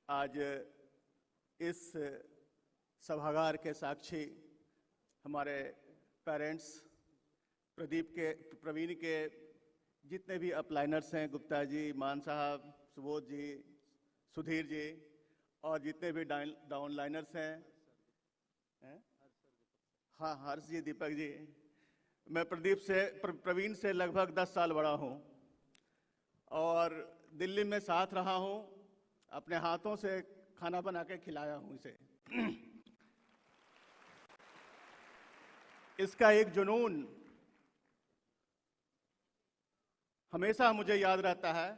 आज इस सभागार के साक्षी हमारे पेरेंट्स, प्रवीण के जितने भी अपलाइनर्स हैं, गुप्ता जी, मान साहब, सुबोध जी, सुधीर जी, और जितने भी डाउनलाइनर्स हैं, हाँ, हर्ष जी, दीपक जी। मैं प्रवीण से लगभग 10 साल बड़ा हूँ और दिल्ली में साथ रहा हूँ। अपने हाथों से खाना बना के खिलाया हूँ इसे। इसका एक जुनून हमेशा मुझे याद रहता है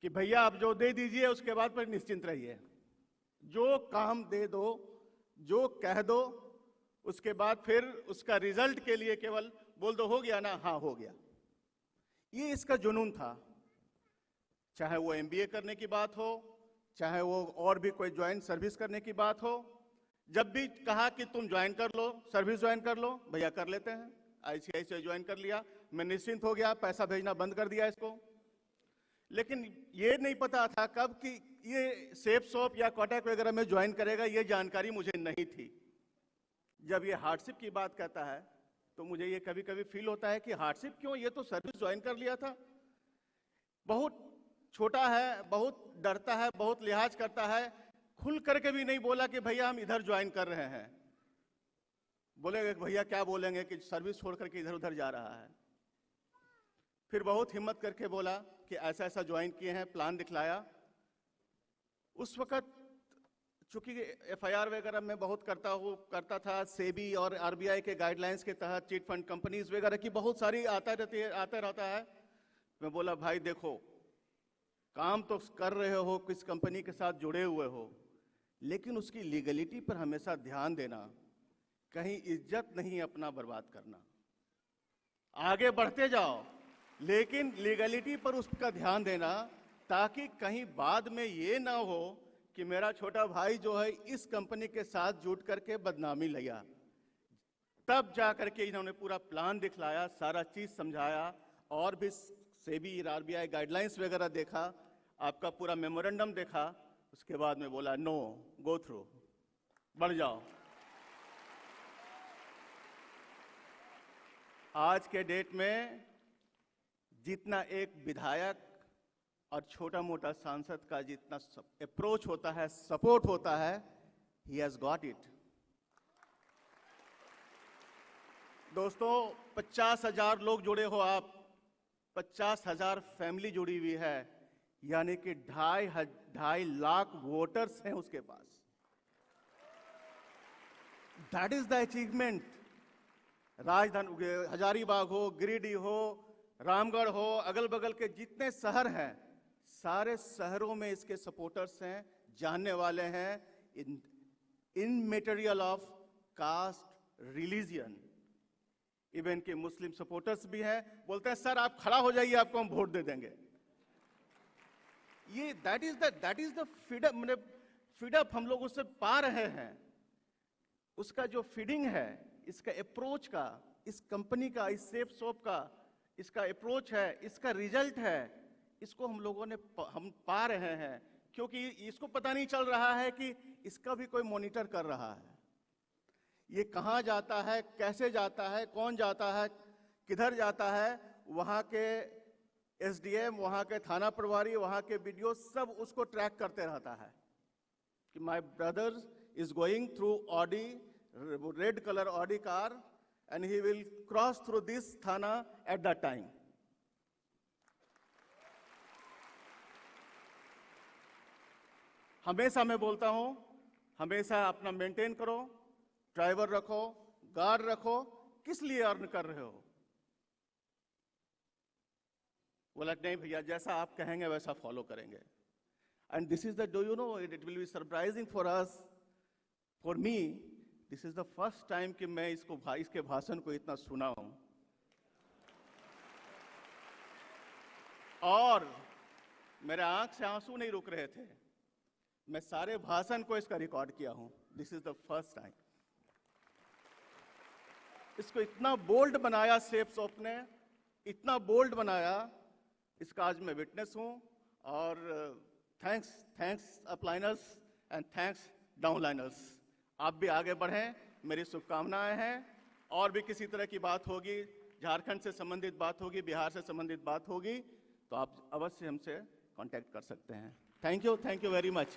कि भैया आप जो दे दीजिए उसके बाद पर निश्चिंत रहिए। जो काम दे दो, जो कह दो, उसके बाद फिर उसका रिजल्ट के लिए केवल बोल दो हो गया ना, हाँ हो गया। ये इसका जुनून था। चाहे वो एमबीए करने की बात हो, चाहे वो और भी कोई ज्वाइन सर्विस करने की बात हो, जब भी कहा कि तुम ज्वाइन कर लो, सर्विस ज्वाइन कर लो, भैया कर लेते हैं। आईसीआईसीआई ज्वाइन कर लिया, मैं निश्चिंत हो गया, पैसा भेजना बंद कर दिया इसको। लेकिन ये नहीं पता था कब कि ये सेफ शॉप या कॉन्टैक्ट वगैरह में ज्वाइन करेगा, ये जानकारी मुझे नहीं थी। जब ये हार्डशिप की बात कहता है तो मुझे ये कभी कभी फील होता है कि हार्डशिप क्यों, ये तो सर्विस ज्वाइन कर लिया था। बहुत छोटा है, बहुत डरता है, बहुत लिहाज करता है, खुल करके भी नहीं बोला कि भैया हम इधर ज्वाइन कर रहे हैं। बोलेंगे भैया क्या बोलेंगे कि सर्विस छोड़ करके इधर उधर जा रहा है। फिर बहुत हिम्मत करके बोला कि ऐसा ऐसा ज्वाइन किए हैं, प्लान दिखलाया। उस वक्त चूंकि एफआईआर वगैरह में बहुत करता था, सेबी और आरबीआई के गाइडलाइंस के तहत चिट फंड कंपनीज वगैरह की बहुत सारी आता रहता है। मैं बोला भाई देखो, काम तो कर रहे हो, किस कंपनी के साथ जुड़े हुए हो, लेकिन उसकी लीगलिटी पर हमेशा ध्यान देना, कहीं इज्जत नहीं अपना बर्बाद करना। आगे बढ़ते जाओ लेकिन लीगलिटी पर उसका ध्यान देना, ताकि कहीं बाद में ये ना हो कि मेरा छोटा भाई जो है इस कंपनी के साथ जुट करके बदनामी लिया। तब जा करके इन्होंने पूरा प्लान दिखलाया, सारा चीज समझाया, और भी सेबी आरबीआई गाइडलाइंस वगैरह देखा, आपका पूरा मेमोरेंडम देखा। उसके बाद में बोला नो, गो थ्रू, बढ़ जाओ। आज के डेट में जितना एक विधायक और छोटा मोटा सांसद का जितना अप्रोच होता है, सपोर्ट होता है, ही हैज गॉट इट। दोस्तों, 50,000 लोग जुड़े हो आप, 50,000 फैमिली जुड़ी हुई है, यानी कि 2.5 लाख वोटर्स हैं उसके पास। That is the achievement. राजधानी हजारीबाग हो, गिरिडीह हो, रामगढ़ हो, अगल बगल के जितने शहर हैं, सारे शहरों में इसके सपोर्टर्स हैं, जानने वाले हैं। In material of caste, religion, even के मुस्लिम सपोर्टर्स भी हैं, बोलते हैं सर आप खड़ा हो जाइए, आपको हम वोट दे देंगे। ये दैट इज द फीडअप हम लोग उससे पा रहे हैं। उसका जो फीडिंग है, इसका अप्रोच का, इस कंपनी का, इस सेफ शॉप का इसका अप्रोच है, इसका रिजल्ट है, इसको हम लोगों ने हम पा रहे हैं, क्योंकि इसको पता नहीं चल रहा है कि इसका भी कोई मॉनिटर कर रहा है। ये कहाँ जाता है, कैसे जाता है, कौन जाता है, किधर जाता है, वहाँ के एसडीएम, वहाँ के थाना प्रभारी, वहाँ के बीडीओ सब उसको ट्रैक करते रहता है कि my brother is going through Audi, red colour Audi car, and he will cross through this thana at that time. हमेशा मैं बोलता हूं, हमेशा अपना मेंटेन करो, ड्राइवर रखो, गार्ड रखो। किस लिए अर्न कर रहे हो? बोला नहीं भैया, जैसा आप कहेंगे वैसा फॉलो करेंगे। And this is the, do you know, it will be surprising for us, for me, this is the first time कि मैं इसके भाषण को इतना सुना हूं, और मेरे आंख से आंसू नहीं रुक रहे थे। मैं सारे भाषण को इसका रिकॉर्ड किया हूं। This is the first time. इसको इतना बोल्ड बनाया सेफ शॉप ने, इतना बोल्ड बनाया, इसका आज मैं विटनेस हूं। और थैंक्स अपलाइनर्स एंड थैंक्स डाउनलाइनर्स। आप भी आगे बढ़ें, मेरी शुभकामनाएं हैं। और भी किसी तरह की बात होगी, झारखंड से संबंधित बात होगी, बिहार से संबंधित बात होगी, तो आप अवश्य हमसे कांटेक्ट कर सकते हैं। Thank you very much.